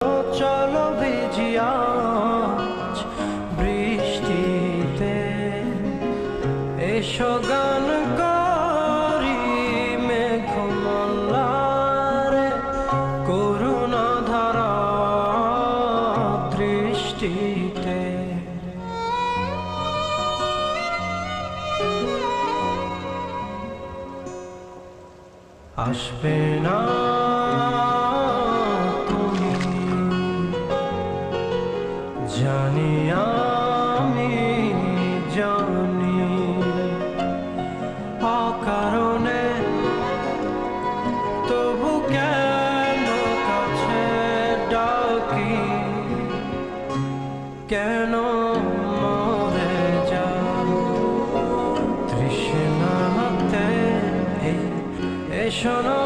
চলো ভিজি আজ বৃষ্টিতে, এসো গান করি মেঘমল্লারে, করুণা ধারা দৃষ্টিতে। আসবে না তুমি, জানি আমি জানি, অকারণে তবু কেন কাছে ডাকি, কেন মরে যাও তৃষ্ণাতে, এসো না।